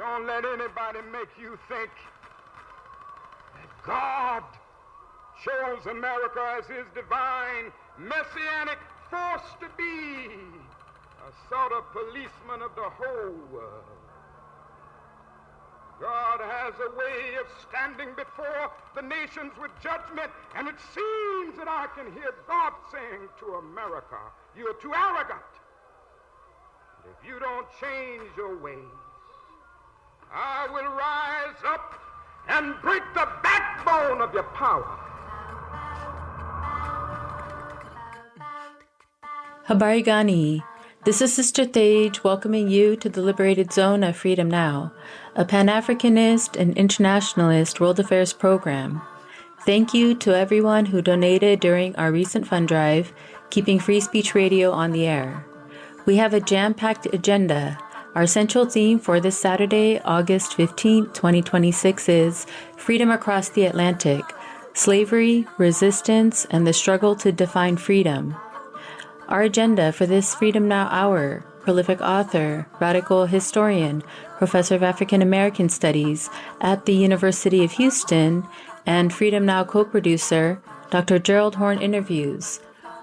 Don't let anybody make you think that God chose America as his divine messianic force to be a sort of policeman of the whole world. God has a way of standing before the nations with judgment, and it seems that I can hear God saying to America, "You're too arrogant. And if you don't change your ways, I will rise up and break the backbone of your power." Habari Gani. This is Sister Thage welcoming you to the Liberated Zone of Freedom Now, a Pan-Africanist and internationalist world affairs program. Thank you to everyone who donated during our recent fund drive, keeping Free Speech Radio on the air. We have a jam-packed agenda. Our central theme for this Saturday, August 15, 2026 is Freedom Across the Atlantic, Slavery, Resistance, and the Struggle to Define Freedom. Our agenda for this Freedom Now Hour: prolific author, radical historian, professor of African American Studies at the University of Houston, and Freedom Now co-producer, Dr. Gerald Horne interviews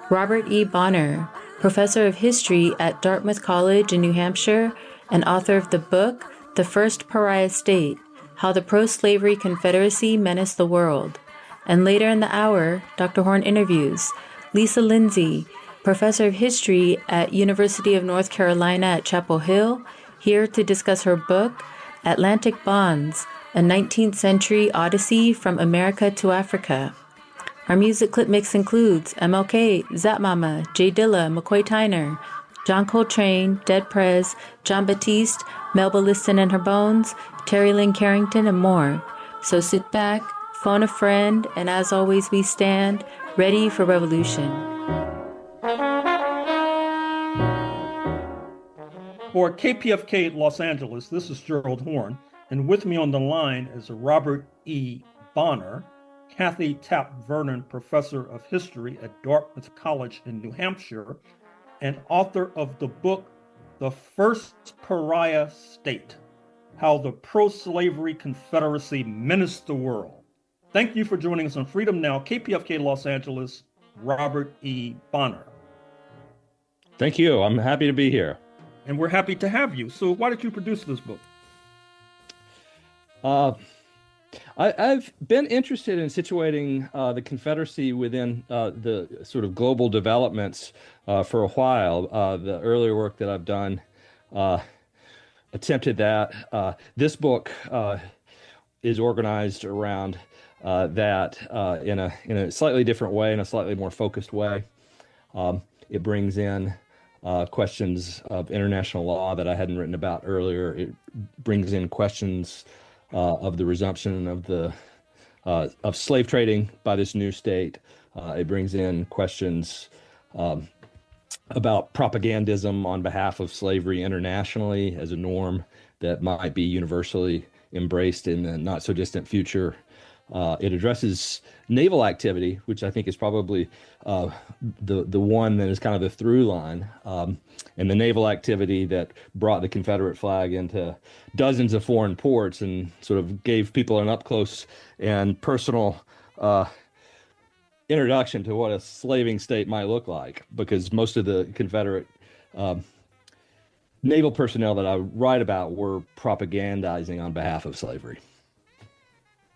Robert E. Bonnert, professor of history at Dartmouth College in New Hampshire and author of the book The First Pariah State: How the Proslavery Confederacy Menaced the World. And later in the hour, Dr. Horne interviews Lisa Lindsay, professor of history at University of North Carolina at Chapel Hill, here to discuss her book, Atlantic Bonds, a 19th-Century Odyssey from America to Africa. Our music clip mix includes MLK, Zap Mama, Jay Dilla, McCoy Tyner, John Coltrane, Dead Prez, John Batiste, Melba Liston and Her Bones, Terry Lynn Carrington, and more. So sit back, phone a friend, and as always we stand, ready for revolution. For KPFK Los Angeles, this is Gerald Horne, and with me on the line is Robert E. Bonnert, Kathy Tapp Vernon Professor of History at Dartmouth College in New Hampshire, and author of the book, The First Pariah State: How the Pro-Slavery Confederacy Menaced the World. Thank you for joining us on Freedom Now, KPFK Los Angeles, Robert E. Bonnert. Thank you. I'm happy to be here. And we're happy to have you. So why did you produce this book? I've been interested in situating the Confederacy within the sort of global developments for a while. The earlier work that I've done attempted that. This book is organized around that in a slightly different way, in a slightly more focused way. It brings in questions of international law that I hadn't written about earlier. It brings in questions of the resumption of the of slave trading by this new state. It brings in questions about propagandism on behalf of slavery internationally as a norm that might be universally embraced in the not so distant future. It addresses naval activity, which I think is probably the one that is kind of the through line, and the naval activity that brought the Confederate flag into dozens of foreign ports and sort of gave people an up-close and personal introduction to what a slaving state might look like, because most of the Confederate naval personnel that I write about were propagandizing on behalf of slavery.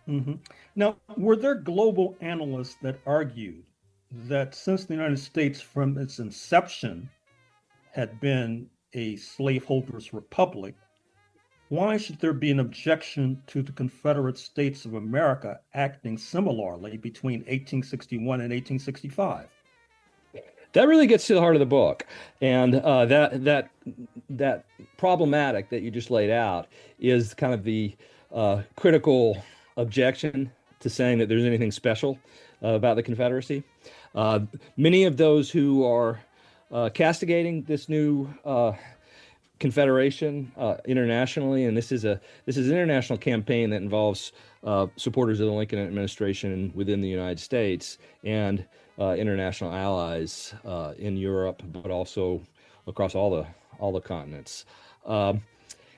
Mm-hmm. Now, were there global analysts that argued that since the United States from its inception had been a slaveholders' republic, why should there be an objection to the Confederate States of America acting similarly between 1861 and 1865? That really gets to the heart of the book, and that problematic that you just laid out is kind of the critical objection to saying that there's anything special about the Confederacy. Many of those who are castigating this new confederation internationally, and this is an international campaign that involves supporters of the Lincoln administration within the United States and international allies in Europe, but also across all the continents.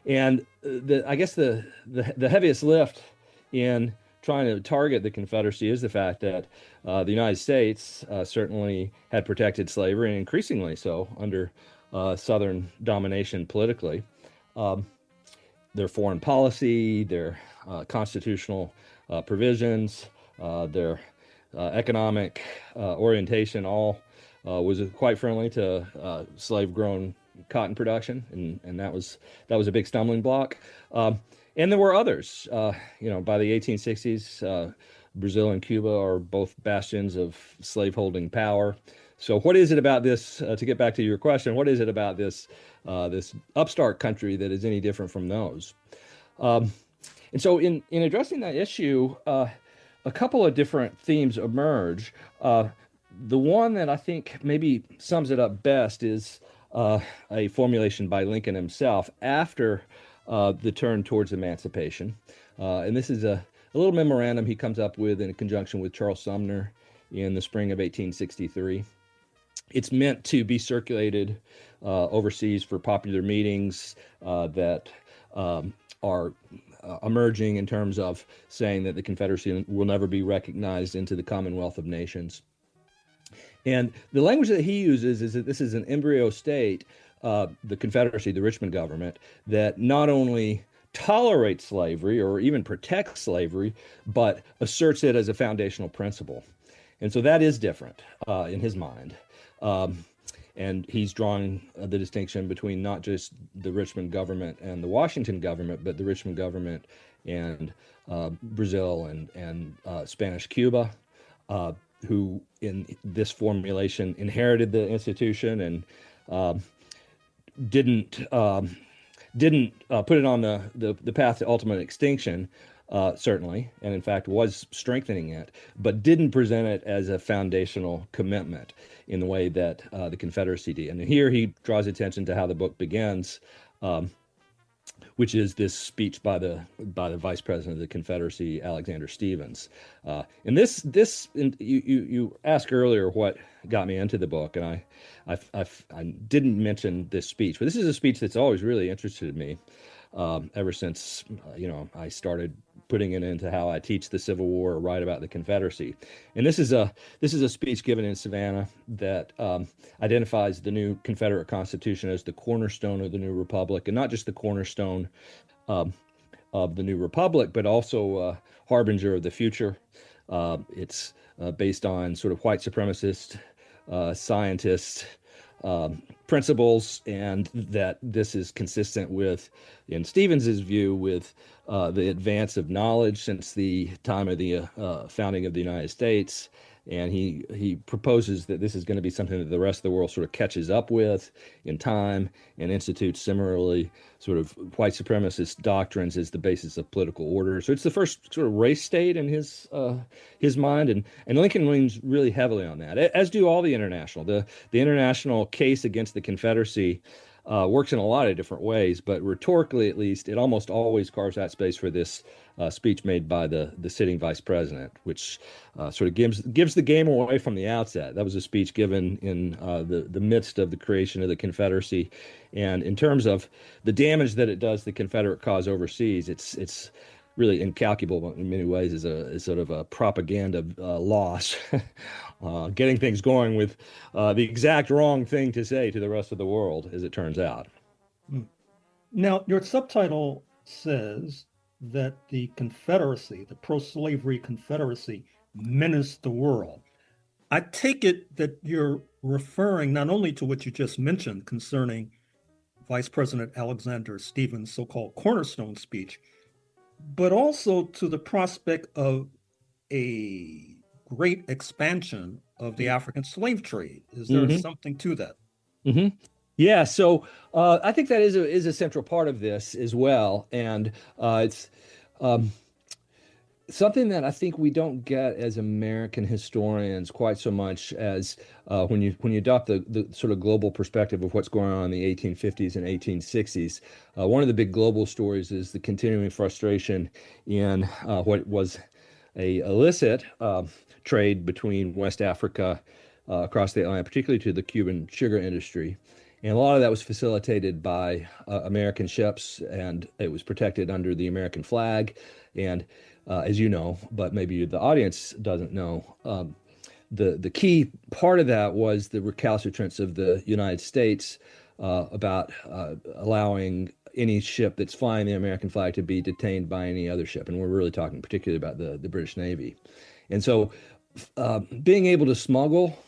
And I guess the heaviest lift in trying to target the Confederacy is the fact that the United States certainly had protected slavery, and increasingly so under Southern domination politically. Their foreign policy, their constitutional provisions, their economic orientation, all was quite friendly to slave-grown cotton production, and that was a big stumbling block. And there were others. By the 1860s, Brazil and Cuba are both bastions of slaveholding power. So, what is it about this? To get back to your question, what is it about this upstart country that is any different from those? And so, in addressing that issue, a couple of different themes emerge. The one that I think maybe sums it up best is a formulation by Lincoln himself after the turn towards emancipation. And this is a little memorandum he comes up with in conjunction with Charles Sumner in the spring of 1863. It's meant to be circulated overseas for popular meetings that are emerging in terms of saying that the Confederacy will never be recognized into the Commonwealth of Nations. And the language that he uses is that this is an embryo state, the Confederacy, the Richmond government, that not only tolerates slavery or even protects slavery, but asserts it as a foundational principle. And so that is different in his mind. And he's drawing the distinction between not just the Richmond government and the Washington government, but the Richmond government and Brazil and Spanish Cuba, who in this formulation inherited the institution and didn't put it on the path to ultimate extinction, certainly, and in fact was strengthening it, but didn't present it as a foundational commitment in the way that the Confederacy did. And here he draws attention to how the book begins, which is this speech by the Vice President of the Confederacy, Alexander Stephens. And you asked earlier what got me into the book, and I didn't mention this speech, but this is a speech that's always really interested me ever since I started putting it into how I teach the Civil War or write about the Confederacy. And this is a speech given in Savannah that identifies the new Confederate Constitution as the cornerstone of the new republic, and not just the cornerstone of the new republic, but also a harbinger of the future. It's based on sort of white supremacist scientist principles, and that this is consistent with, in Stephens's view, with the advance of knowledge since the time of the founding of the United States. And he proposes that this is going to be something that the rest of the world sort of catches up with in time, and institutes similarly sort of white supremacist doctrines as the basis of political order. So it's the first sort of race state in his mind, and Lincoln leans really heavily on that, as do all the international. The international case against the Confederacy works in a lot of different ways, but rhetorically, at least, it almost always carves out space for this speech made by the sitting vice president, which sort of gives the game away from the outset. That was a speech given in the midst of the creation of the Confederacy, and in terms of the damage that it does the Confederate cause overseas, it's really incalculable in many ways as a sort of a propaganda loss, getting things going with the exact wrong thing to say to the rest of the world, as it turns out. Now, your subtitle says that the Confederacy, the pro-slavery Confederacy, menaced the world. I take it that you're referring not only to what you just mentioned concerning Vice President Alexander Stephens' so-called cornerstone speech, but also to the prospect of a great expansion of the African slave trade. Is there something to that? Mm-hmm. Yeah, so I think that is a central part of this as well, and it's something that I think we don't get as American historians quite so much as when you adopt the sort of global perspective of what's going on in the 1850s and 1860s. One of the big global stories is the continuing frustration in what was a illicit trade between West Africa across the Atlantic, particularly to the Cuban sugar industry, And a lot of that was facilitated by American ships, and it was protected under the American flag. And as you know, but maybe the audience doesn't know, the key part of that was the recalcitrance of the United States about allowing any ship that's flying the American flag to be detained by any other ship. And we're really talking particularly about the British Navy. And so being able to smuggle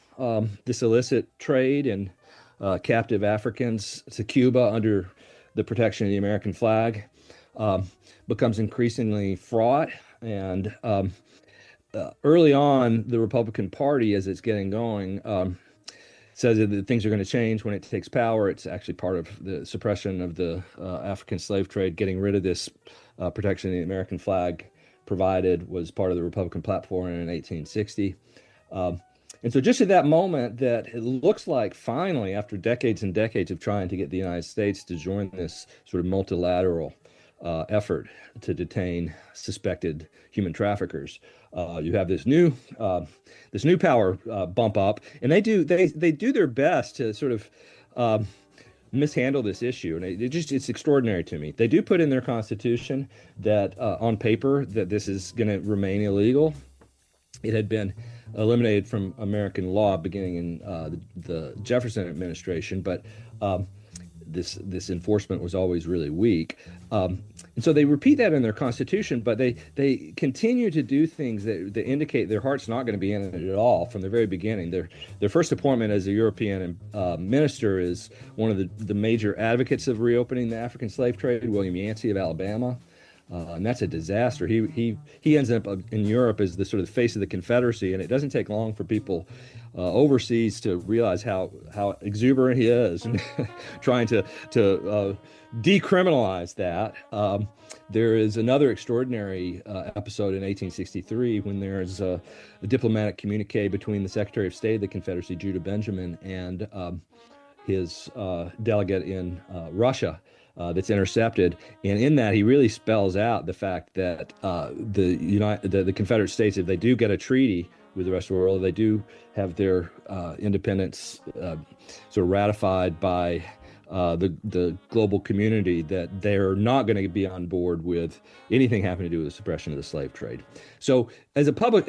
this illicit trade and captive Africans to Cuba under the protection of the American flag becomes increasingly fraught. And early on, the Republican Party, as it's getting going, says that things are going to change when it takes power. It's actually part of the suppression of the African slave trade. Getting rid of this protection of the American flag provided was part of the Republican platform in 1860. And so just at that moment that it looks like finally, after decades and decades of trying to get the United States to join this sort of multilateral effort to detain suspected human traffickers, you have this new power bump up, and they do their best to sort of mishandle this issue, and it's extraordinary to me. They do put in their constitution that on paper that this is going to remain illegal. It had been eliminated from American law beginning in the Jefferson administration, but this enforcement was always really weak. And so they repeat that in their constitution, but they continue to do things that indicate their heart's not going to be in it at all from the very beginning. Their first appointment as a European minister is one of the major advocates of reopening the African slave trade, William Yancey of Alabama. And that's a disaster. He ends up in Europe as the sort of face of the Confederacy, and it doesn't take long for people overseas to realize how exuberant he is, and trying to decriminalize that. There is another extraordinary episode in 1863 when there's a diplomatic communique between the Secretary of State of the Confederacy, Judah Benjamin, and his delegate in Russia. That's intercepted, and in that he really spells out the fact that the Confederate States, if they do get a treaty with the rest of the world, they do have their independence sort of ratified by the global community, that they're not going to be on board with anything having to do with the suppression of the slave trade. So as a public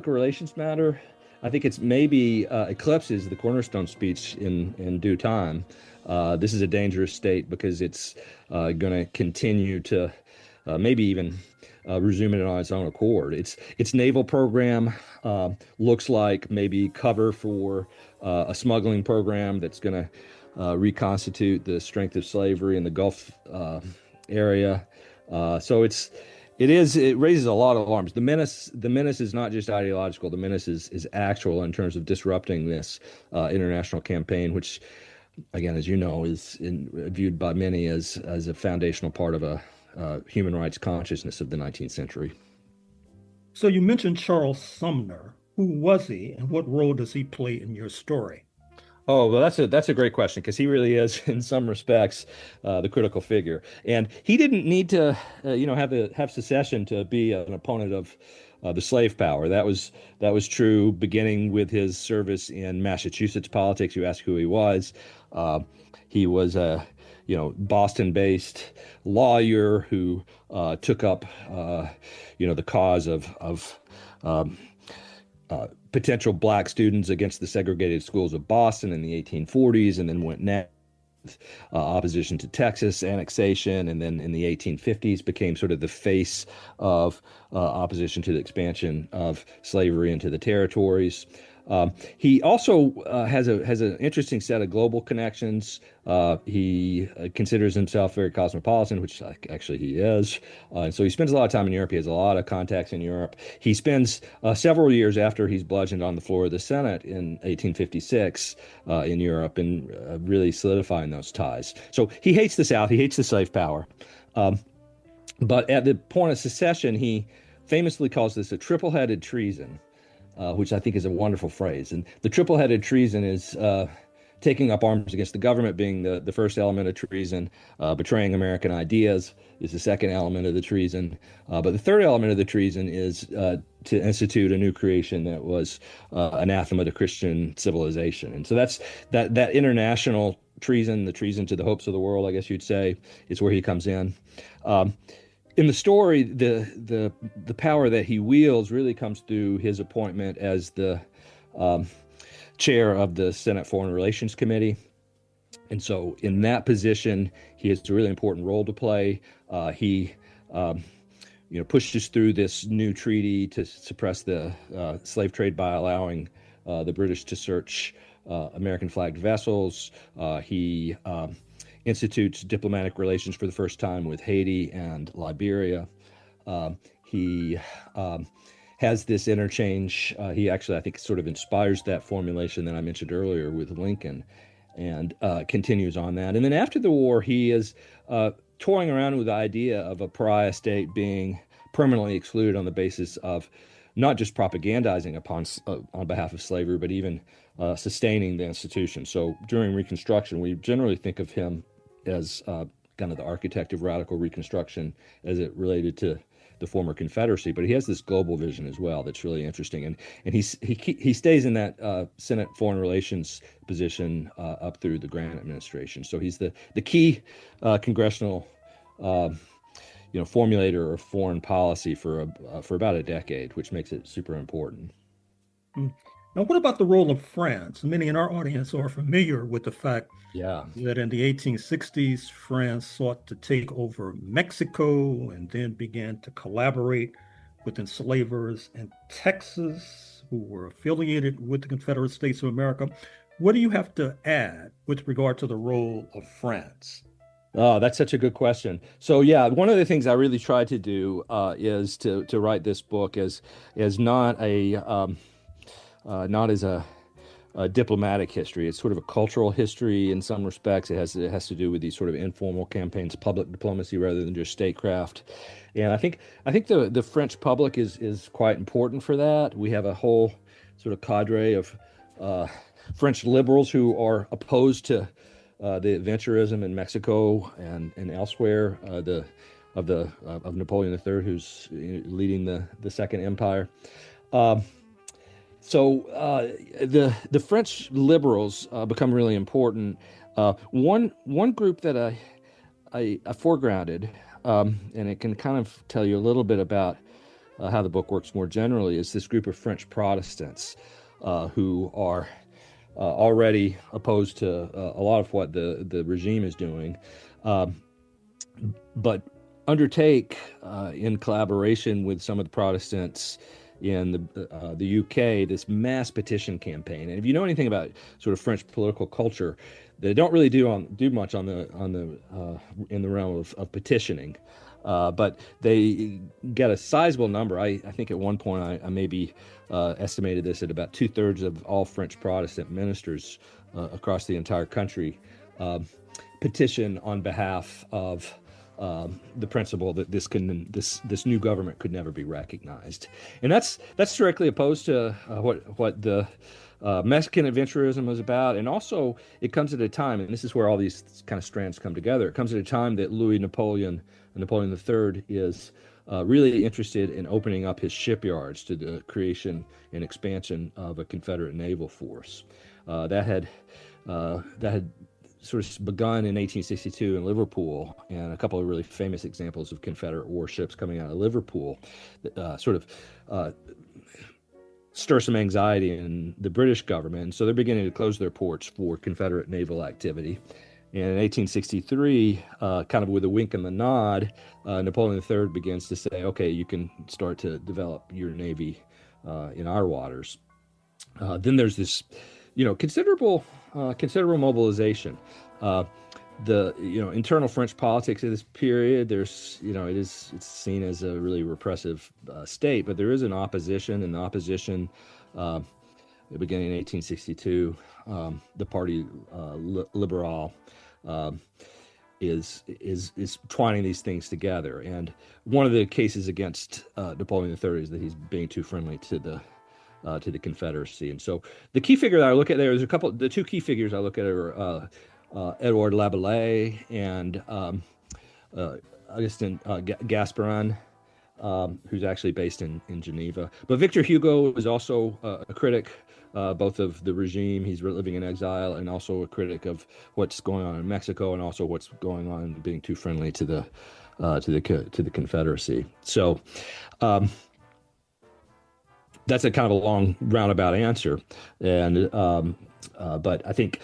relations matter, I think it's maybe eclipses the Cornerstone speech in due time. This is a dangerous state because it's going to continue to maybe even resume it on its own accord. Its naval program looks like maybe cover for a smuggling program that's going to reconstitute the strength of slavery in the Gulf area. So it raises a lot of alarms. The menace is not just ideological. The menace is actual in terms of disrupting this international campaign, which, again, as you know, is viewed by many as a foundational part of a human rights consciousness of the 19th century. So you mentioned Charles Sumner. Who was he, and what role does he play in your story? Oh, well, that's a great question, because he really is, in some respects, the critical figure. And he didn't need to, have secession to be an opponent of the slave power. That was true beginning with his service in Massachusetts politics. You ask who he was. He was a Boston-based lawyer who took up the cause of potential black students against the segregated schools of Boston in the 1840s, and then went next with opposition to Texas annexation, and then in the 1850s became sort of the face of opposition to the expansion of slavery into the territories. He also has an interesting set of global connections. He considers himself very cosmopolitan, which actually he is. And so he spends a lot of time in Europe. He has a lot of contacts in Europe. He spends several years after he's bludgeoned on the floor of the Senate in 1856 in Europe, and really solidifying those ties. So he hates the South. He hates the slave power. But at the point of secession, he famously calls this a triple-headed treason. Which I think is a wonderful phrase. And the triple-headed treason is taking up arms against the government being the first element of treason. Betraying American ideas is the second element of the treason. But the third element of the treason is to institute a new creation that was anathema to Christian civilization. And so that's that international treason, the treason to the hopes of the world, I guess you'd say, is where he comes in. In the story, the power that he wields really comes through his appointment as the chair of the Senate Foreign Relations Committee. And so in that position, he has a really important role to play. He pushes through this new treaty to suppress the slave trade by allowing the British to search American flagged vessels. He institutes diplomatic relations for the first time with Haiti and Liberia. He has this interchange. He actually, I think, sort of inspires that formulation that I mentioned earlier with Lincoln, and continues on that. And then after the war, he is toying around with the idea of a pariah state being permanently excluded on the basis of not just propagandizing on behalf of slavery, but even sustaining the institution. So during Reconstruction, we generally think of him as kind of the architect of radical Reconstruction as it related to the former Confederacy, but he has this global vision as well that's really interesting, and he stays in that Senate Foreign Relations position up through the Grant administration. So he's the key congressional formulator of foreign policy for about a decade, which makes it super important. Now, what about the role of France? Many in our audience are familiar with the fact that in the 1860s, France sought to take over Mexico and then began to collaborate with enslavers in Texas who were affiliated with the Confederate States of America. What do you have to add with regard to the role of France? Oh, that's such a good question. So yeah, one of the things I really tried to do is to write this book as not as a diplomatic history. It's sort of a cultural history in some respects. It has to do with these sort of informal campaigns, public diplomacy rather than just statecraft. And I think the French public is quite important for that. We have a whole sort of cadre of French liberals who are opposed to the adventurism in Mexico and elsewhere, of Napoleon III, who's leading the Second Empire. So the French liberals become really important. One group that I foregrounded, and it can kind of tell you a little bit about how the book works more generally, is this group of French Protestants who are already opposed to a lot of what the regime is doing, but undertake in collaboration with some of the Protestants in the UK this mass petition campaign. And if you know anything about sort of French political culture, they don't really do much in the realm of petitioning, but they get a sizable number. I think at one point I maybe estimated this at about 2/3 of all French Protestant ministers across the entire country petition on behalf of the principle that this new government could never be recognized, and that's directly opposed to what the Mexican adventurism was about. And also it comes at a time, and this is where all these kind of strands come together. It comes at a time that Napoleon III is really interested in opening up his shipyards to the creation and expansion of a Confederate naval force. That had sort of begun in 1862 in Liverpool, and a couple of really famous examples of Confederate warships coming out of Liverpool that sort of stir some anxiety in the British government. And so they're beginning to close their ports for Confederate naval activity. And in 1863, kind of with a wink and a nod, Napoleon III begins to say, okay, you can start to develop your navy in our waters. Then there's this, considerable mobilization. The internal French politics of this period, there's it's seen as a really repressive state, but there is an opposition, and the opposition beginning in 1862, the Parti Libéral is twining these things together. And one of the cases against Napoleon III is that he's being too friendly to the to the Confederacy. And so the key figure that I look at there is the two key figures I look at are Edouard Laboulaye and Augustin Gasperin, who's actually based in Geneva. But Victor Hugo is also a critic, both of the regime. He's living in exile, and also a critic of what's going on in Mexico, and also what's going on being too friendly to the Confederacy. So that's a kind of a long roundabout answer, and but I think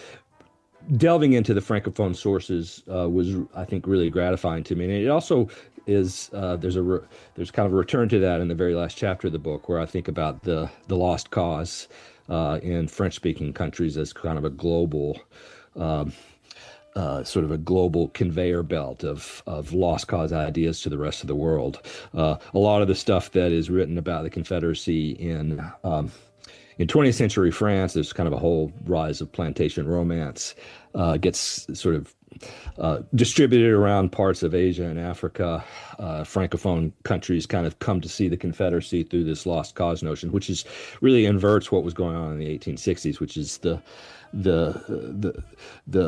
delving into the Francophone sources was, I think, really gratifying to me. And it also is there's kind of a return to that in the very last chapter of the book, where I think about the lost cause in French-speaking countries as kind of a global sort of a global conveyor belt of lost cause ideas to the rest of the world. A lot of the stuff that is written about the Confederacy in 20th century France, there's kind of a whole rise of plantation romance, gets sort of distributed around parts of Asia and Africa. Francophone countries kind of come to see the Confederacy through this lost cause notion, which is really inverts what was going on in the 1860s, which is the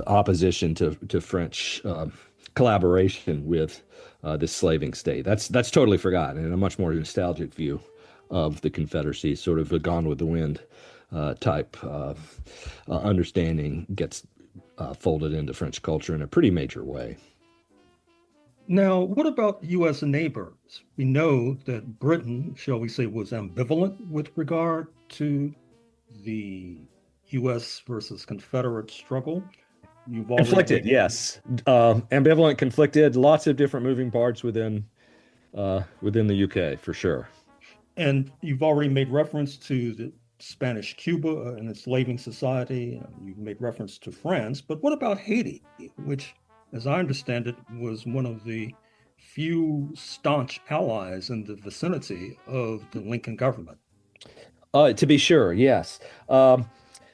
opposition to French collaboration with this slaving state. That's totally forgotten, and a much more nostalgic view of the Confederacy, sort of a Gone with the Wind type understanding, gets folded into French culture in a pretty major way. Now, what about U.S. neighbors? We know that Britain, shall we say, was ambivalent with regard to the U.S. versus Confederate struggle. Conflicted, yes. Ambivalent, conflicted, lots of different moving parts within the UK, for sure. And you've already made reference to the Spanish Cuba and enslaving society. You've made reference to France, but what about Haiti, which, as I understand it, was one of the few staunch allies in the vicinity of the Lincoln government? To be sure, yes.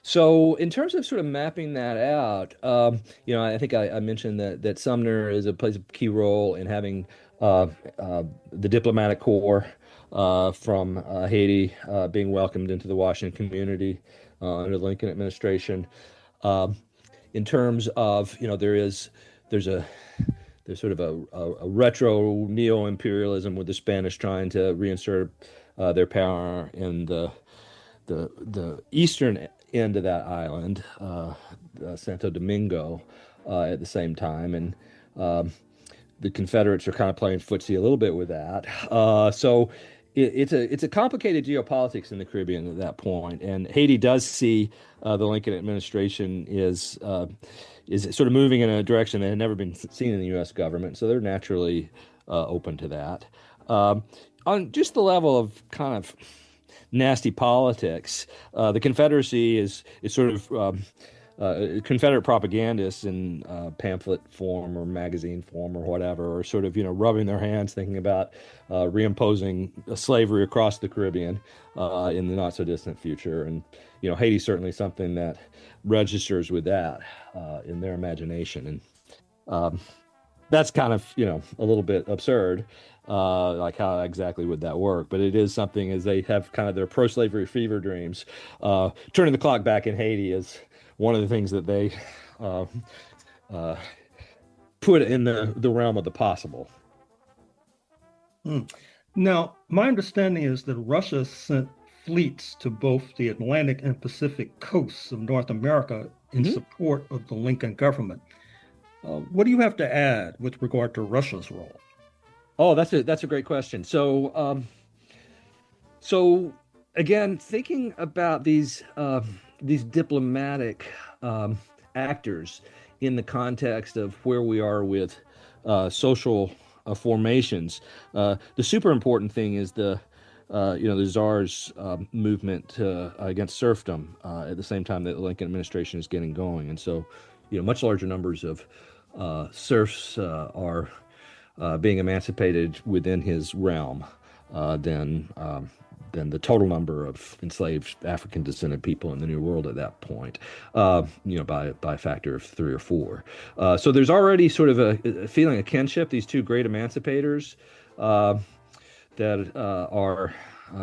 So in terms of sort of mapping that out, I think I mentioned that Sumner plays a key role in having the diplomatic corps from Haiti being welcomed into the Washington community under the Lincoln administration. In terms of, there's sort of a retro neo-imperialism with the Spanish trying to reinsert their power in the eastern end of that island, Santo Domingo, at the same time, and the Confederates are kind of playing footsie a little bit with that. So it's a complicated geopolitics in the Caribbean at that point, and Haiti does see the Lincoln administration is sort of moving in a direction that had never been seen in the U.S. government, so they're naturally open to that. On just the level of kind of nasty politics, the Confederacy is sort of Confederate propagandists in pamphlet form or magazine form or whatever are sort of rubbing their hands thinking about reimposing slavery across the Caribbean in the not so distant future. And Haiti's certainly something that registers with that in their imagination, and that's kind of a little bit absurd. Like how exactly would that work? But it is something, as they have kind of their pro-slavery fever dreams. Turning the clock back in Haiti is one of the things that they put in the realm of the possible. Now, my understanding is that Russia sent fleets to both the Atlantic and Pacific coasts of North America in support of the Lincoln government. What do you have to add with regard to Russia's role? Oh, that's a great question. So again, thinking about these diplomatic actors in the context of where we are with social formations, the super important thing is the Tsar's movement against serfdom at the same time that the Lincoln administration is getting going, and so much larger numbers of serfs are being emancipated within his realm than the total number of enslaved African descended people in the New World at that point, by a factor of 3 or 4. So there's already sort of a feeling of kinship, these two great emancipators that are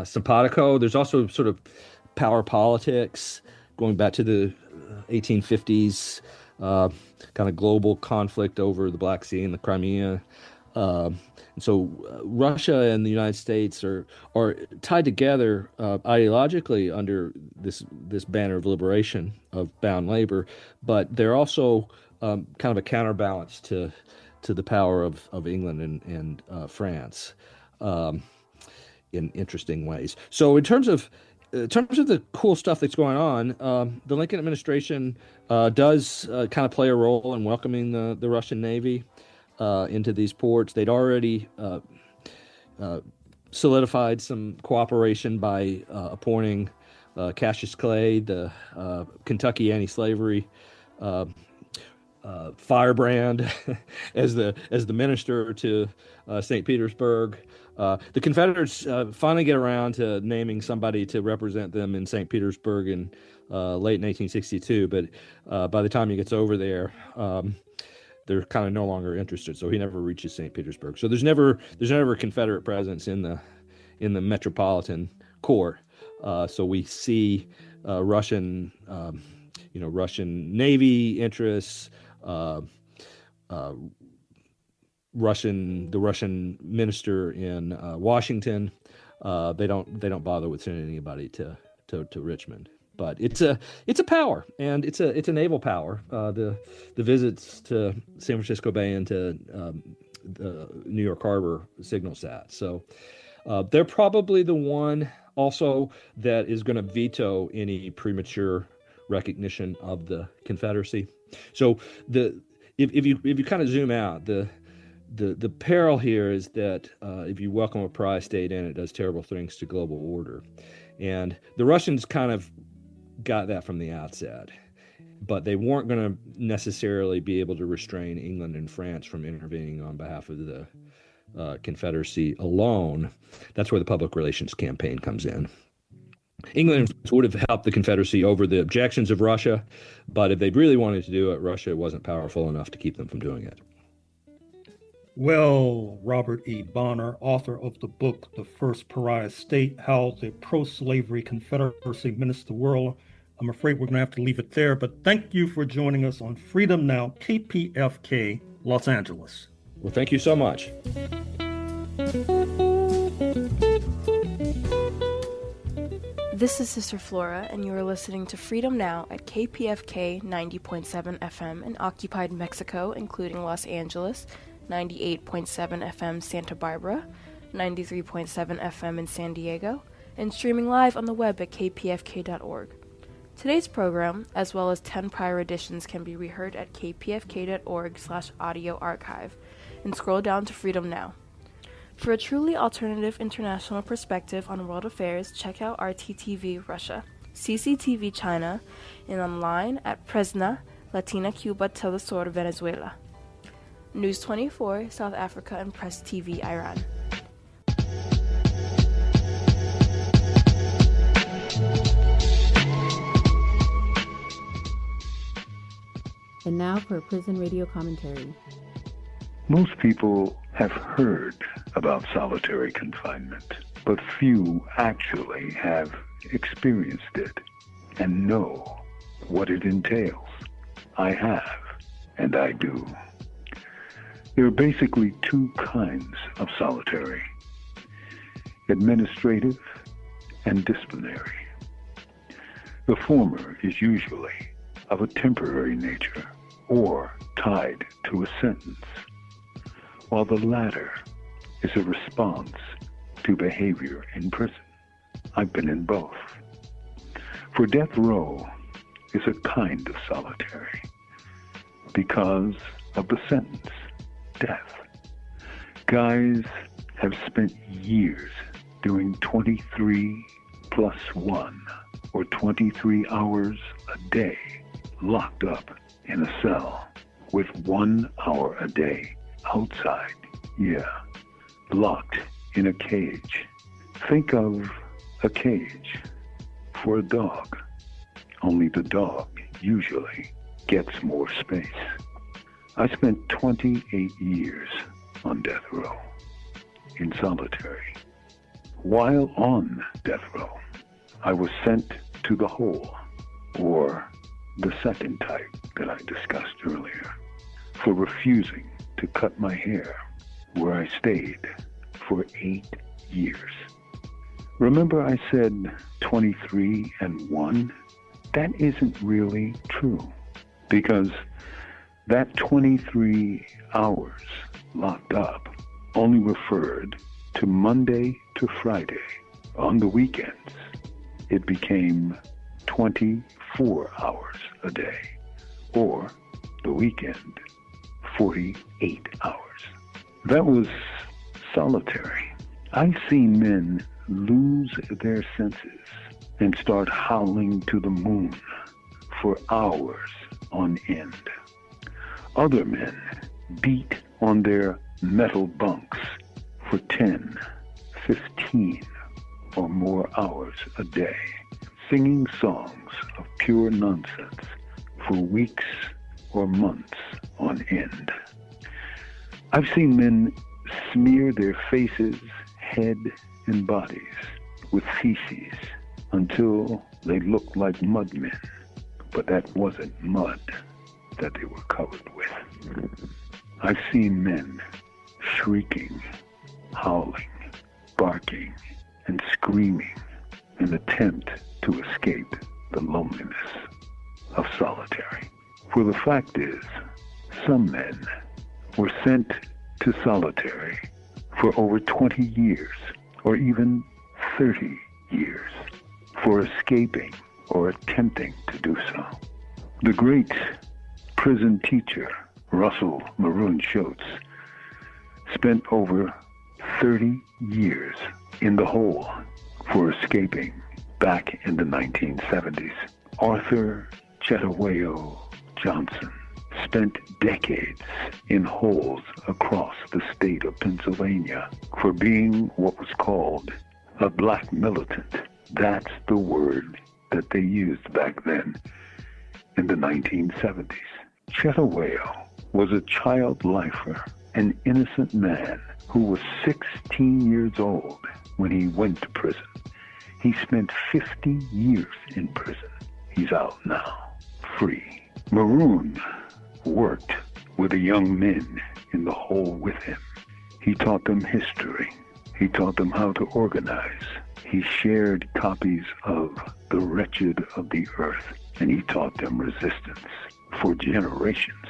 simpatico. There's also sort of power politics, going back to the 1850s, kind of global conflict over the Black Sea and the Crimea. And so Russia and the United States are tied together ideologically under this banner of liberation of bound labor, but they're also kind of a counterbalance to the power of England and France in interesting ways. So in terms of the cool stuff that's going on, the Lincoln administration does kind of play a role in welcoming the Russian Navy into these ports. They'd already solidified some cooperation by appointing Cassius Clay, the Kentucky anti-slavery firebrand, as the minister to St. Petersburg. The Confederates finally get around to naming somebody to represent them in St. Petersburg in late 1862, but by the time he gets over there, they're kind of no longer interested. So he never reaches St. Petersburg. So there's never a Confederate presence in the metropolitan court. So we see Russian Navy interests, the Russian minister in Washington. They don't bother with sending anybody to Richmond. But it's a power, and it's a naval power. The visits to San Francisco Bay and to the New York Harbor signal sat. So they're probably the one also that is going to veto any premature recognition of the Confederacy. So if you kind of zoom out, the peril here is that if you welcome a pariah state in, it does terrible things to global order, and the Russians kind of got that from the outset, but they weren't going to necessarily be able to restrain England and France from intervening on behalf of the Confederacy alone. That's where the public relations campaign comes in. England and France would have helped the Confederacy over the objections of Russia, but if they really wanted to do it, Russia wasn't powerful enough to keep them from doing it. Well, Robert E. Bonnert, author of the book, The First Pariah State, How the Proslavery Confederacy Menaced the World, I'm afraid we're going to have to leave it there, but thank you for joining us on Freedom Now, KPFK, Los Angeles. Well, thank you so much. This is Sister Flora, and you are listening to Freedom Now at KPFK 90.7 FM in occupied Mexico, including Los Angeles, 98.7 FM Santa Barbara, 93.7 FM in San Diego, and streaming live on the web at kpfk.org. Today's program, as well as 10 prior editions, can be reheard at kpfk.org/audio archive, and scroll down to Freedom Now. For a truly alternative international perspective on world affairs, check out RTTV Russia, CCTV China, and online at Presna, Latina Cuba Telesur Venezuela, News 24 South Africa, and Press TV Iran. And now for a prison radio commentary. Most people have heard about solitary confinement, but few actually have experienced it and know what it entails. I have, and I do. There are basically two kinds of solitary: administrative and disciplinary. The former is usually of a temporary nature or tied to a sentence, while the latter is a response to behavior in prison. I've been in both. For death row is a kind of solitary because of the sentence, death. Guys have spent years doing 23 plus 1, or 23 hours a day, locked up in a cell with 1 hour a day outside. Yeah, locked in a cage. Think of a cage for a dog, only the dog usually gets more space. I spent 28 years on death row, in solitary. While on death row, I was sent to the whole, or the second type that I discussed earlier, for refusing to cut my hair, where I stayed for 8 years. Remember I said 23 and 1? That isn't really true, because that 23 hours locked up only referred to Monday to Friday. On the weekends, it became 24 hours a day, or the weekend, 48 hours. That was solitary. I've seen men lose their senses and start howling to the moon for hours on end. Other men beat on their metal bunks for 10, 15, or more hours a day, singing songs of pure nonsense for weeks or months on end. I've seen men smear their faces, head, and bodies with feces until they looked like mud men, but that wasn't mud that they were covered with. I've seen men shrieking, howling, barking, and screaming in an attempt to escape the loneliness of solitary. For the fact is, some men were sent to solitary for over 20 years, or even 30 years, for escaping or attempting to do so. The great prison teacher, Russell Maroon Schultz, spent over 30 years in the hole for escaping back in the 1970s. Arthur Chetaweo Johnson spent decades in holes across the state of Pennsylvania for being what was called a black militant. That's the word that they used back then in the 1970s. Chetaweo was a child lifer, an innocent man who was 16 years old when he went to prison. He spent 50 years in prison. He's out now, free. Maroon worked with the young men in the hole with him. He taught them history. He taught them how to organize. He shared copies of The Wretched of the Earth, and he taught them resistance for generations.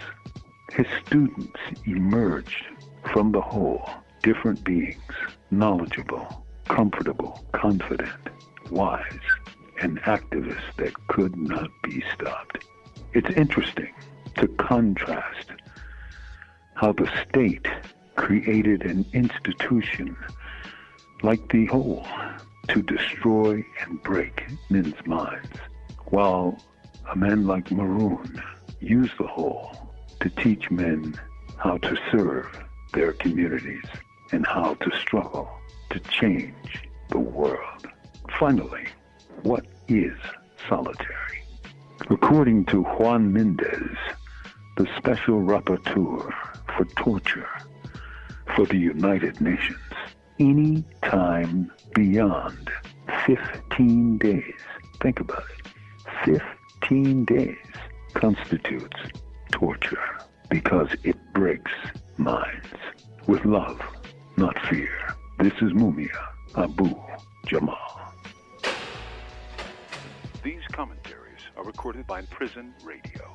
His students emerged from the hole different beings, knowledgeable, comfortable, confident, wise, and activists that could not be stopped. It's interesting to contrast how the state created an institution like the hole to destroy and break men's minds, while a man like Maroon used the hole to teach men how to serve their communities and how to struggle to change the world. Finally, what is solitary? According to Juan Mendez, the Special Rapporteur for Torture for the United Nations, any time beyond 15 days, think about it, 15 days constitutes torture because it breaks minds with love, not fear. This is Mumia Abu Jamal. These commentaries are recorded by Prison Radio.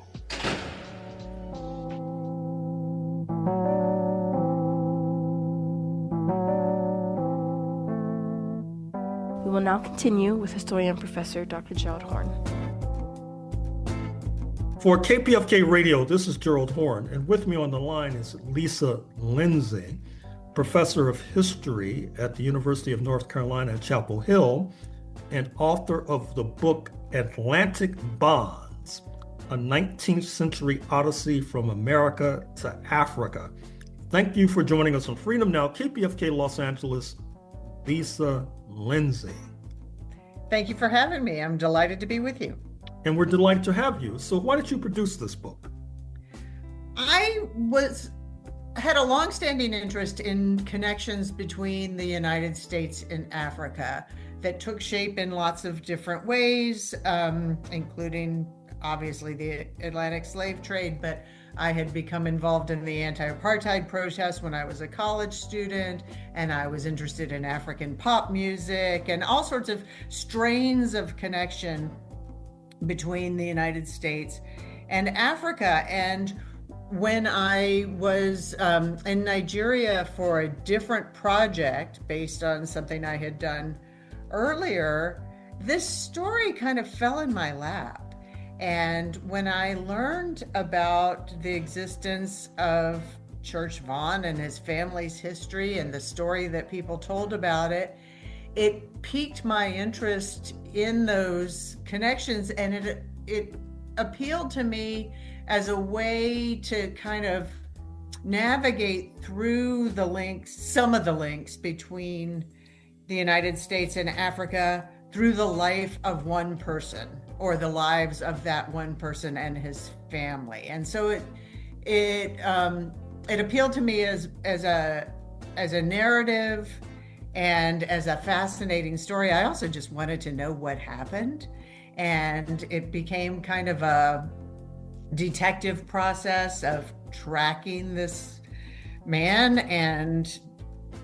We will now continue with historian Professor Dr. Gerald Horne. For KPFK Radio, this is Gerald Horne, and with me on the line is Lisa Lindsay, professor of history at the University of North Carolina at Chapel Hill, and author of the book Atlantic Bonds, a 19th-century Odyssey from America to Africa. Thank you for joining us on Freedom Now, KPFK Los Angeles, Lisa Lindsay. Thank you for having me. I'm delighted to be with you. And we're delighted to have you. So why did you produce this book? I was had a longstanding interest in connections between the United States and Africa that took shape in lots of different ways, including obviously the Atlantic slave trade, but I had become involved in the anti-apartheid protests when I was a college student, and I was interested in African pop music and all sorts of strains of connection between the United States and Africa. And when I was in Nigeria for a different project based on something I had done earlier, this story kind of fell in my lap. And when I learned about the existence of Church Vaughan and his family's history and the story that people told about it, it piqued my interest in those connections, and it appealed to me as a way to kind of navigate through the links, some of the links between the United States and Africa through the life of one person, or the lives of that one person and his family. And so it appealed to me as a narrative and as a fascinating story. I also just wanted to know what happened, and it became kind of a detective process of tracking this man and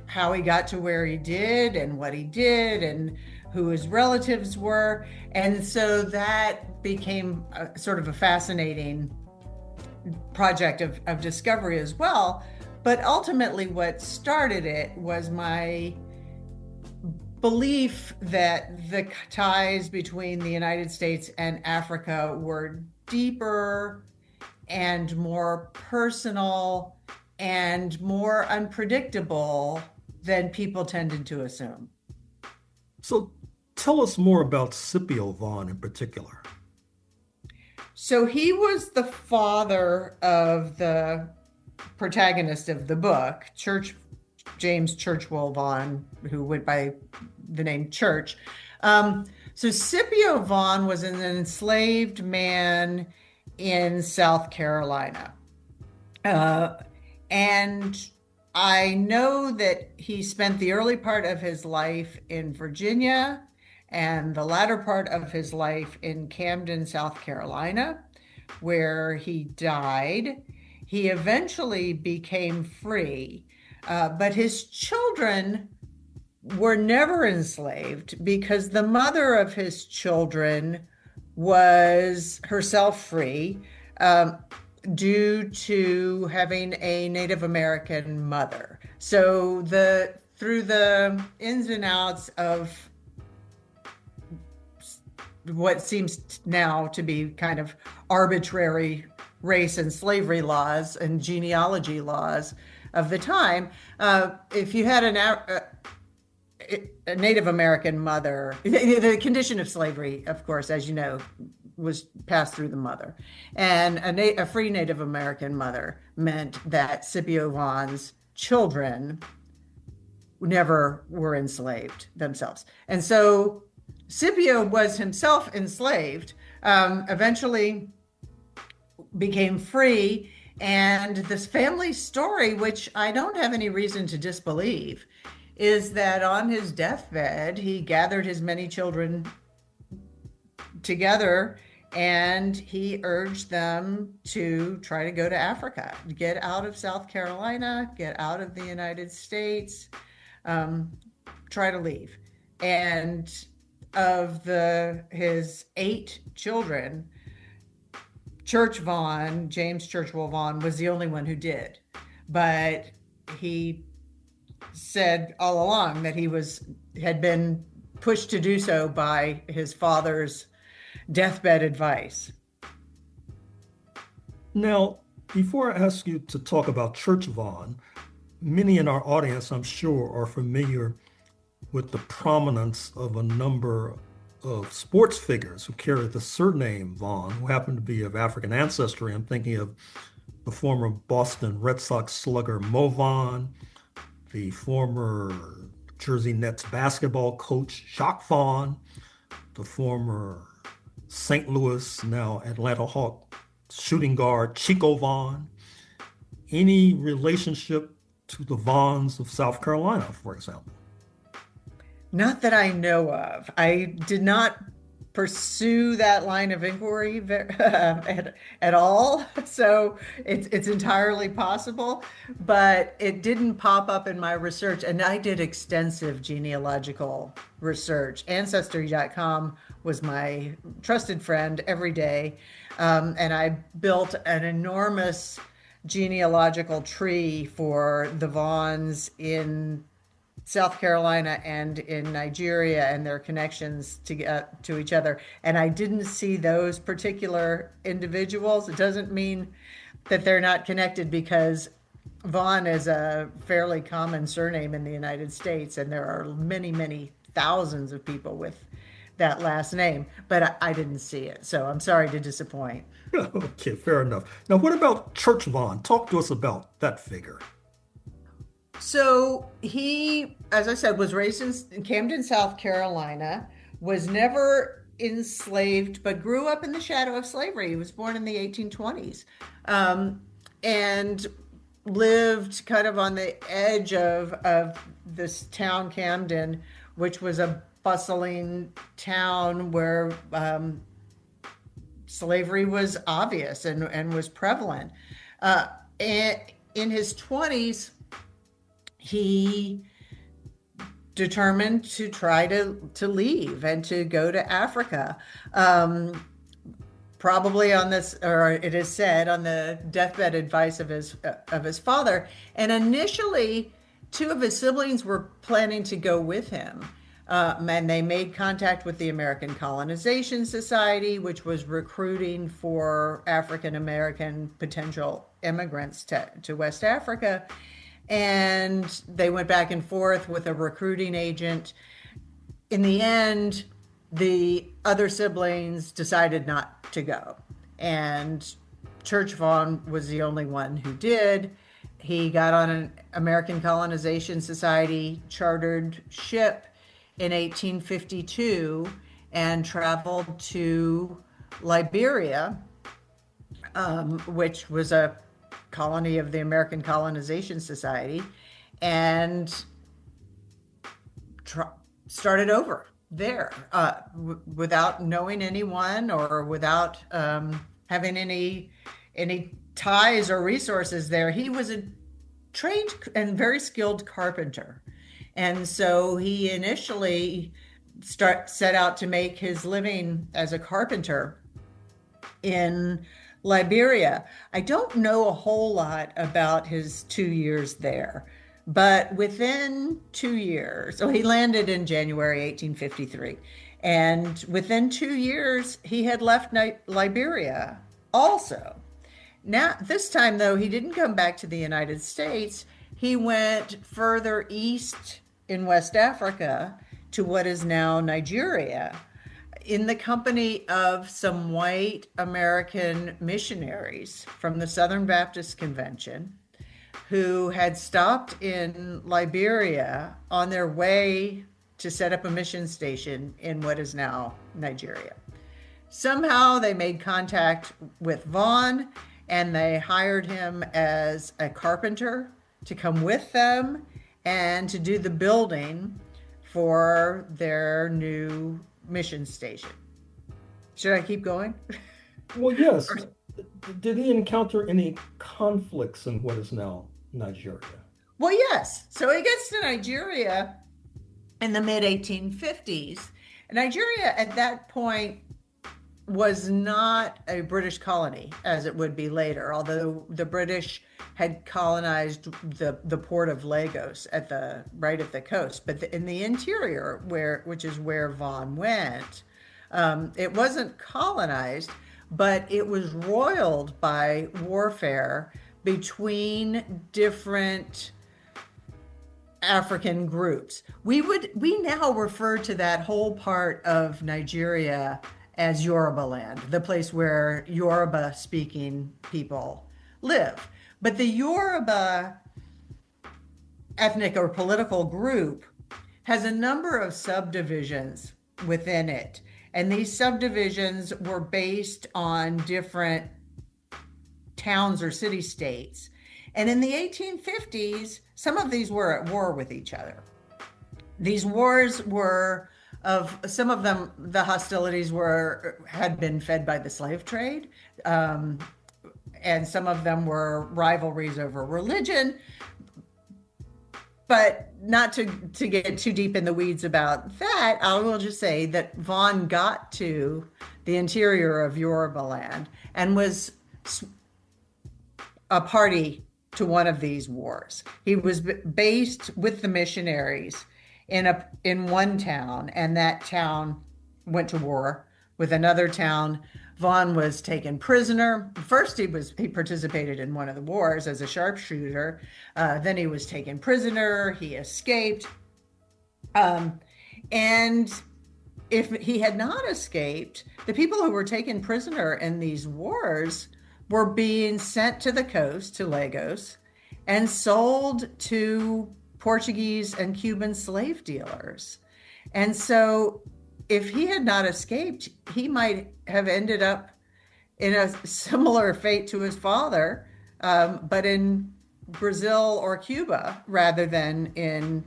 how he got to where he did and what he did and who his relatives were. And so that became sort of a fascinating project of discovery as well. But ultimately what started it was my belief that the ties between the United States and Africa were deeper and more personal and more unpredictable than people tended to assume. So tell us more about Scipio Vaughan in particular. So he was the father of the protagonist of the book, James Churchwell Vaughan, who went by the name Church. So Scipio Vaughan was an enslaved man in South Carolina. And I know that he spent the early part of his life in Virginia and the latter part of his life in Camden, South Carolina, where he died. He eventually became free, but his children were never enslaved because the mother of his children was herself free due to having a Native American mother. So through the ins and outs of what seems now to be kind of arbitrary race and slavery laws and genealogy laws of the time, if you had a Native American mother, the condition of slavery, of course, as you know, was passed through the mother. And a free Native American mother meant that Scipio Vaughan's children never were enslaved themselves. And so Scipio was himself enslaved, eventually became free. And this family story, which I don't have any reason to disbelieve, is that on his deathbed, he gathered his many children together and he urged them to try to go to Africa, get out of South Carolina, get out of the United States, try to leave. And of his 8 children, James Churchwell Vaughan, was the only one who did. But he said all along that he had been pushed to do so by his father's deathbed advice. Now, before I ask you to talk about Church Vaughan, many in our audience, I'm sure, are familiar with the prominence of a number of sports figures who carry the surname Vaughan, who happen to be of African ancestry. I'm thinking of the former Boston Red Sox slugger Mo Vaughn, the former Jersey Nets basketball coach Jacques Vaughn, the former St. Louis, now Atlanta Hawk shooting guard Chico Vaughn, any relationship to the Vaughns of South Carolina, for example? Not that I know of. I did not pursue that line of inquiry at all. So it's entirely possible, but it didn't pop up in my research. And I did extensive genealogical research. Ancestry.com was my trusted friend every day. And I built an enormous genealogical tree for the Vaughns in South Carolina and in Nigeria and their connections to each other. And I didn't see those particular individuals. It doesn't mean that they're not connected, because Vaughn is a fairly common surname in the United States, and there are many, many thousands of people with that last name, but I didn't see it. So I'm sorry to disappoint. Okay, fair enough. Now, what about Church Vaughn? Talk to us about that figure. So he, as I said, was raised in Camden, South Carolina, was never enslaved, but grew up in the shadow of slavery. He was born in the 1820s, and lived kind of on the edge of this town, Camden, which was a bustling town where slavery was obvious and was prevalent. And in his 20s, he determined to try to leave and to go to Africa, probably on this, or it is said, on the deathbed advice of his father. And initially, two of his siblings were planning to go with him. And they made contact with the American Colonization Society, which was recruiting for African American potential immigrants to West Africa. And they went back and forth with a recruiting agent. In the end, the other siblings decided not to go. And Church Vaughn was the only one who did. He got on an American Colonization Society chartered ship in 1852 and traveled to Liberia, which was a colony of the American Colonization Society, and started over there without knowing anyone or without having any ties or resources there. He was a trained and very skilled carpenter. And so he initially set out to make his living as a carpenter in Liberia. I don't know a whole lot about his 2 years there, but within 2 years, so he landed in January 1853, and within 2 years, he had left Liberia also. Now, this time, though, he didn't come back to the United States. He went further east in West Africa to what is now Nigeria, in the company of some white American missionaries from the Southern Baptist Convention who had stopped in Liberia on their way to set up a mission station in what is now Nigeria. Somehow they made contact with Vaughn, and they hired him as a carpenter to come with them and to do the building for their new mission station. Should I keep going? Well, yes. Did he encounter any conflicts in what is now Nigeria? Well, yes. So he gets to Nigeria in the mid-1850s. Nigeria at that point was not a British colony as it would be later, although the British had colonized the port of Lagos right at the coast. But in the interior, which is where Vaughn went, it wasn't colonized, but it was roiled by warfare between different African groups. We now refer to that whole part of Nigeria as Yoruba land, the place where Yoruba speaking people live. But the Yoruba ethnic or political group has a number of subdivisions within it. And these subdivisions were based on different towns or city states. And in the 1850s, some of these were at war with each other. These wars were some of them, the hostilities had been fed by the slave trade. And some of them were rivalries over religion. But not to get too deep in the weeds about that, I will just say that Vaughan got to the interior of Yoruba land and was a party to one of these wars. He was based with the missionaries in one town, and that town went to war with another town. Vaughan was taken prisoner. First, he participated in one of the wars as a sharpshooter. Then he was taken prisoner. He escaped. And if he had not escaped, the people who were taken prisoner in these wars were being sent to the coast, to Lagos, and sold to Portuguese and Cuban slave dealers. And so if he had not escaped, he might have ended up in a similar fate to his father, but in Brazil or Cuba rather than in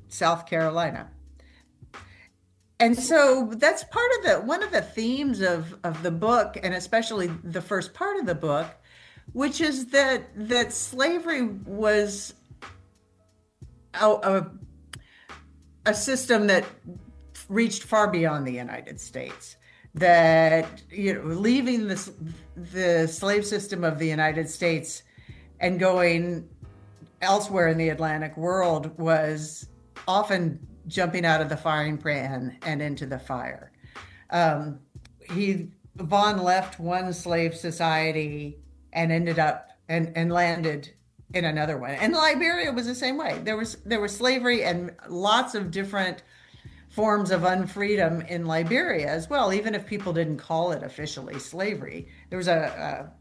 South Carolina. And so that's one of the themes of the book, and especially the first part of the book, which is that slavery was a system that reached far beyond the United States, that, leaving the slave system of the United States and going elsewhere in the Atlantic world was often jumping out of the frying pan and into the fire. Vaughan left one slave society and ended up and landed in another one. And Liberia was the same way. There was slavery and lots of different forms of unfreedom in Liberia as well, even if people didn't call it officially slavery. There was a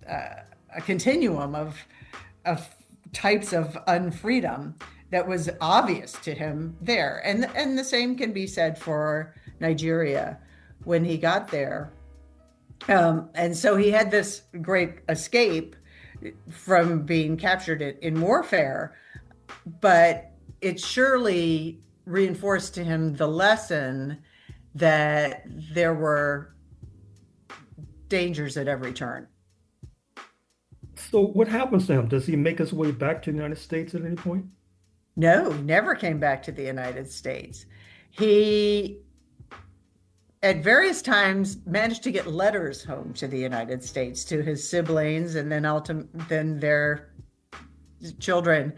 continuum of types of unfreedom that was obvious to him there. And the same can be said for Nigeria when he got there. And so he had this great escape from being captured in warfare, but it surely reinforced to him the lesson that there were dangers at every turn. So what happens to him? Does he make his way back to the United States at any point? No, never came back to the United States. He, at various times, managed to get letters home to the United States to his siblings and then their children.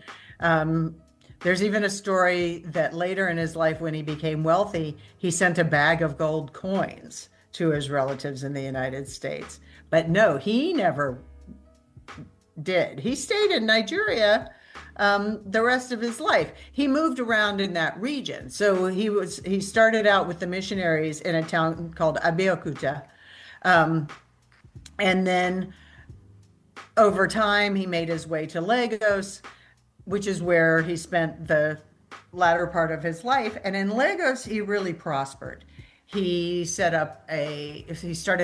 There's even a story that later in his life, when he became wealthy, he sent a bag of gold coins to his relatives in the United States. But no, he never did. He stayed in Nigeria the rest of his life. He moved around in that region. So he started out with the missionaries in a town called Abeokuta. And then over time, he made his way to Lagos, which is where he spent the latter part of his life. And in Lagos, he really prospered. He started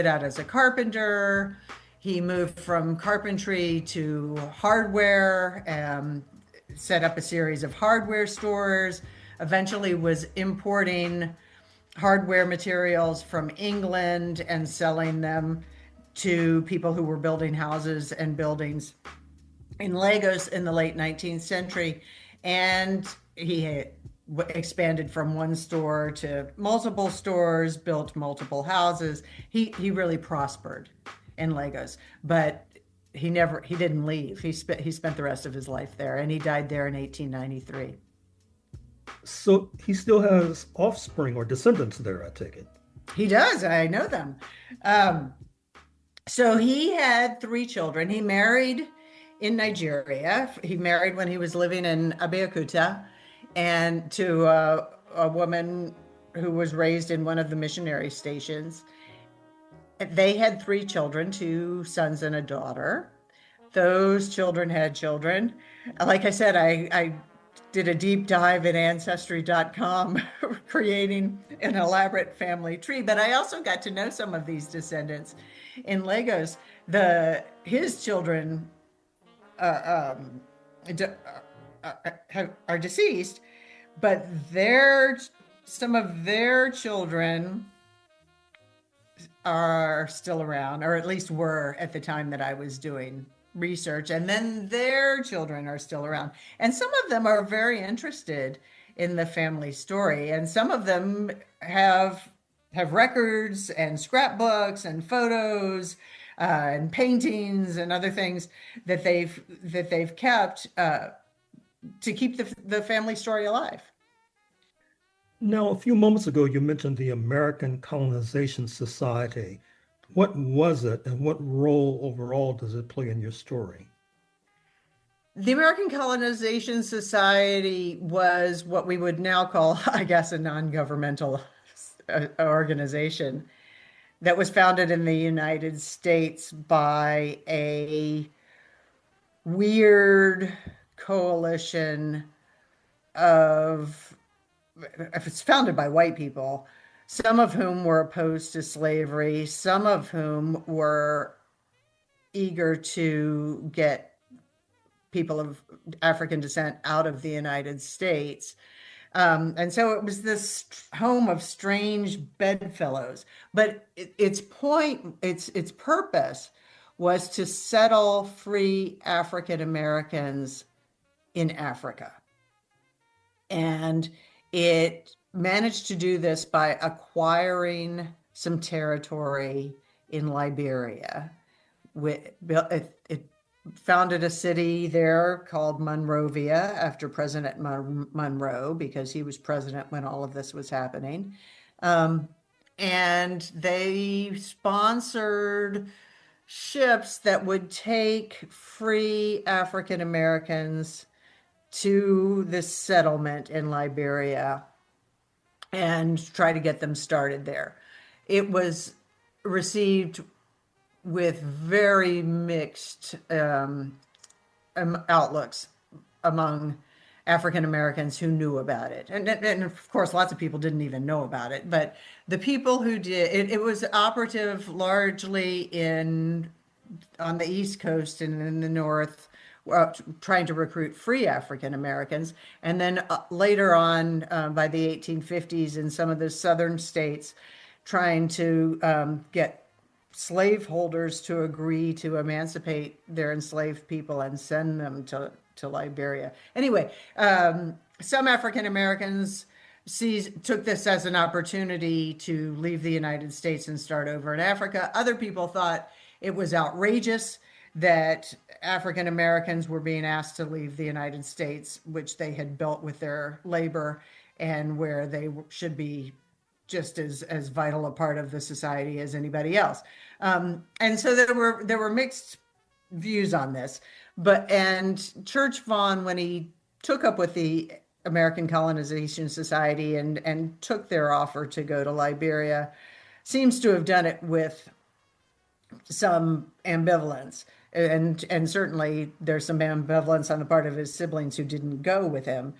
out as a carpenter. He moved from carpentry to hardware, set up a series of hardware stores, eventually was importing hardware materials from England and selling them to people who were building houses and buildings in Lagos in the late 19th century. And he expanded from one store to multiple stores, built multiple houses. He really prospered in Lagos, but he didn't leave. He spent the rest of his life there, and he died there in 1893. So he still has offspring or descendants there, I take it. He does. I know them. So he had 3 children. He married in Nigeria. He married when he was living in Abeokuta, and to a woman who was raised in one of the missionary stations. They had 3 children, 2 sons and a daughter. Those children had children. Like I said, I did a deep dive at Ancestry.com, creating an elaborate family tree, but I also got to know some of these descendants in Lagos. His children are deceased, but some of their children are still around, or at least were at the time that I was doing research, and then their children are still around. And some of them are very interested in the family story, and some of them have records and scrapbooks and photos and paintings and other things that they've kept to keep the family story alive. Now, a few moments ago, you mentioned the American Colonization Society. What was it, and what role overall does it play in your story? The American Colonization Society was what we would now call, I guess, a non-governmental organization that was founded in the United States by a weird coalition of, it's founded by white people, some of whom were opposed to slavery, some of whom were eager to get people of African descent out of the United States. And so it was this home of strange bedfellows. But its purpose was to settle free African Americans in Africa. And it managed to do this by acquiring some territory in Liberia. It founded a city there called Monrovia after President Monroe, because he was president when all of this was happening. And they sponsored ships that would take free African Americans to this settlement in Liberia and try to get them started there. It was received with very mixed outlooks among African Americans who knew about it. And of course, lots of people didn't even know about it. But the people who did, it was operative largely on the East Coast and in the North, trying to recruit free African Americans. And then later on, by the 1850s, in some of the southern states, trying to get slaveholders to agree to emancipate their enslaved people and send them to Liberia. Anyway, some African Americans took this as an opportunity to leave the United States and start over in Africa. Other people thought it was outrageous that African Americans were being asked to leave the United States, which they had built with their labor, and where they should be just as vital a part of the society as anybody else. And so there were mixed views on this. And Church Vaughan, when he took up with the American Colonization Society and took their offer to go to Liberia, seems to have done it with some ambivalence. And certainly there's some ambivalence on the part of his siblings who didn't go with him.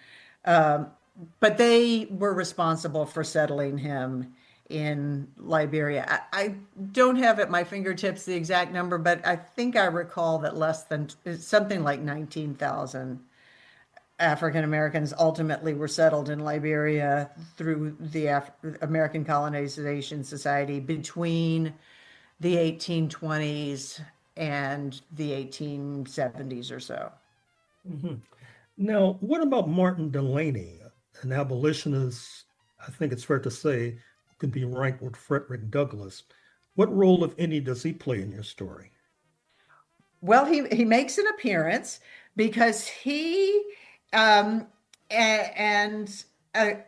But they were responsible for settling him in Liberia. I don't have at my fingertips the exact number, but I think I recall that less than something like 19,000 African Americans ultimately were settled in Liberia through the American Colonization Society between the 1820s and the 1870s or so. Mm-hmm. Now, what about Martin Delany, an abolitionist, I think it's fair to say, could be ranked with Frederick Douglass? What role, if any, does he play in your story? Well, he makes an appearance because he and an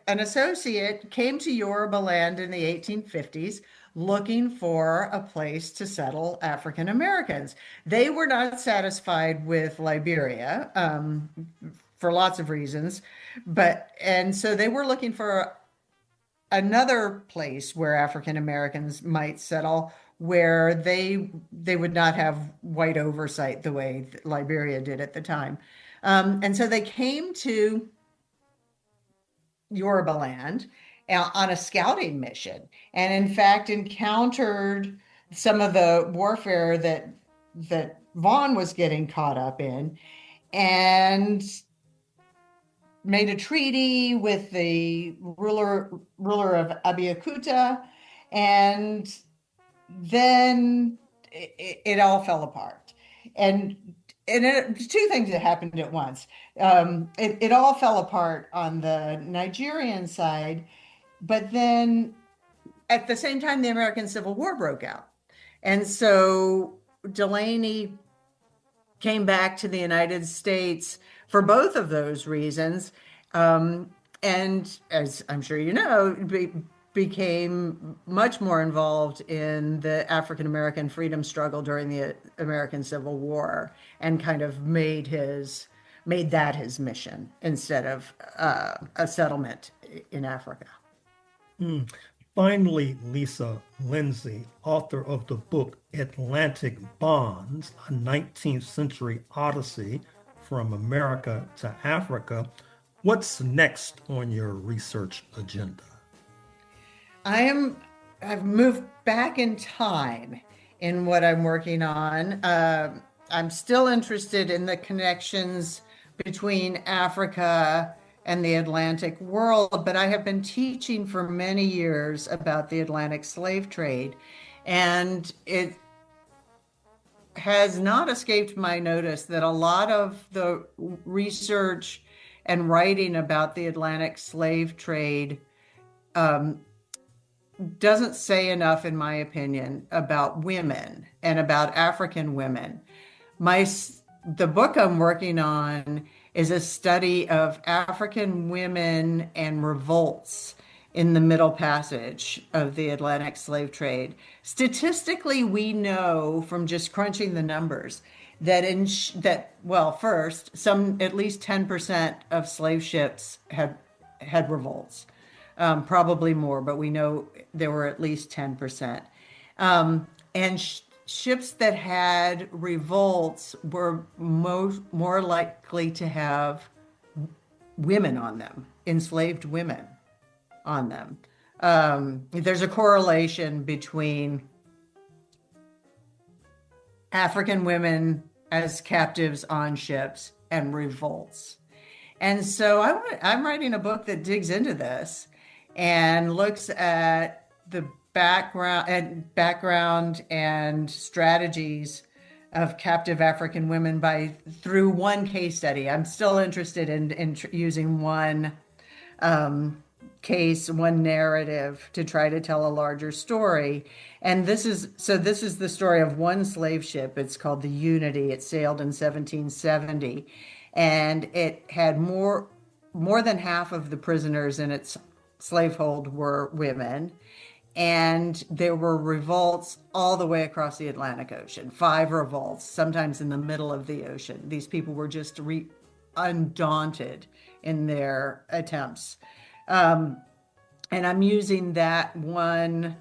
associate came to Yoruba land in the 1850s looking for a place to settle African Americans. They were not satisfied with Liberia for lots of reasons, and so they were looking for another place where African Americans might settle, where they would not have white oversight the way Liberia did at the time. And so they came to Yoruba land on a scouting mission, and in fact encountered some of the warfare that Vaughan was getting caught up in, and made a treaty with the ruler of Abeokuta, and then it all fell apart. And two things that happened at once. It all fell apart on the Nigerian side, but then at the same time, the American Civil War broke out. And so Delaney came back to the United States for both of those reasons. And as I'm sure you know, became much more involved in the African American freedom struggle during the American Civil War, and kind of made that his mission instead of a settlement in Africa. Finally, Lisa Lindsay, author of the book Atlantic Bonds, a 19th-century Odyssey from America to Africa. What's next on your research agenda? I've moved back in time in what I'm working on. I'm still interested in the connections between Africa and the Atlantic world, but I have been teaching for many years about the Atlantic slave trade, and it has not escaped my notice that a lot of the research and writing about the Atlantic slave trade doesn't say enough, in my opinion, about women and about African women. The book I'm working on is a study of African women and revolts in the Middle Passage of the Atlantic slave trade. Statistically, we know from just crunching the numbers that first, at least 10% of slave ships had revolts. Probably more, but we know there were at least 10%. And ships that had revolts were more likely to have women on them, enslaved women on them. There's a correlation between African women as captives on ships and revolts. And so I'm writing a book that digs into this and looks at the background and strategies of captive African women through one case study. I'm still interested in using one case, one narrative to try to tell a larger story. And this is the story of one slave ship. It's called the Unity. It sailed in 1770, and it had more than half of the prisoners in its slavehold were women. And there were revolts all the way across the Atlantic Ocean, 5 revolts, sometimes in the middle of the ocean. These people were just undaunted in their attempts. And I'm using that one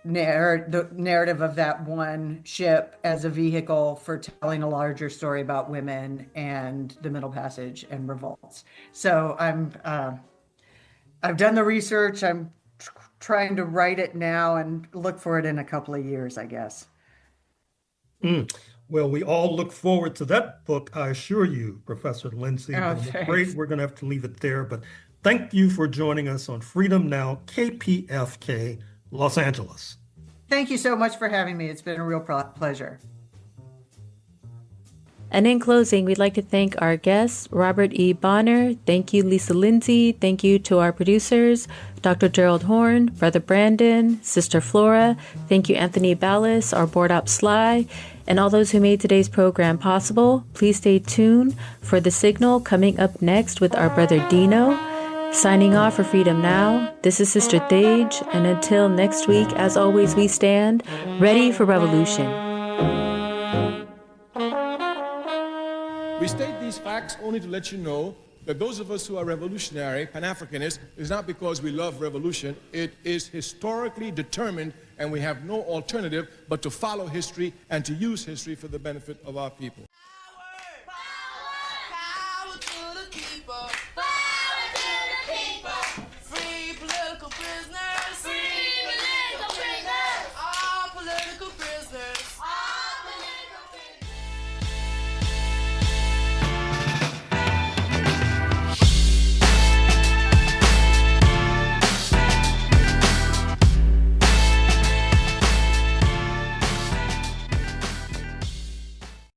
the narrative of that one ship as a vehicle for telling a larger story about women and the Middle Passage and revolts. So I've done the research. I'm trying to write it now and look for it in a couple of years, I guess. Well, we all look forward to that book, I assure you, Professor Lindsay. I'm afraid we're going to have to leave it there, but thank you for joining us on Freedom Now, KPFK, Los Angeles. Thank you so much for having me. It's been a real pleasure. And in closing, we'd like to thank our guests, Robert E. Bonnert. Thank you, Lisa Lindsay. Thank you to our producers, Dr. Gerald Horne, Brother Brandon, Sister Flora. Thank you, Anthony Ballas, our board op Sly, and all those who made today's program possible. Please stay tuned for The Signal coming up next with our brother Dino. Signing off for Freedom Now, this is Sister Thage, and until next week, as always, we stand ready for revolution. We state these facts only to let you know that those of us who are revolutionary, Pan-Africanists, is not because we love revolution. It is historically determined, and we have no alternative but to follow history and to use history for the benefit of our people.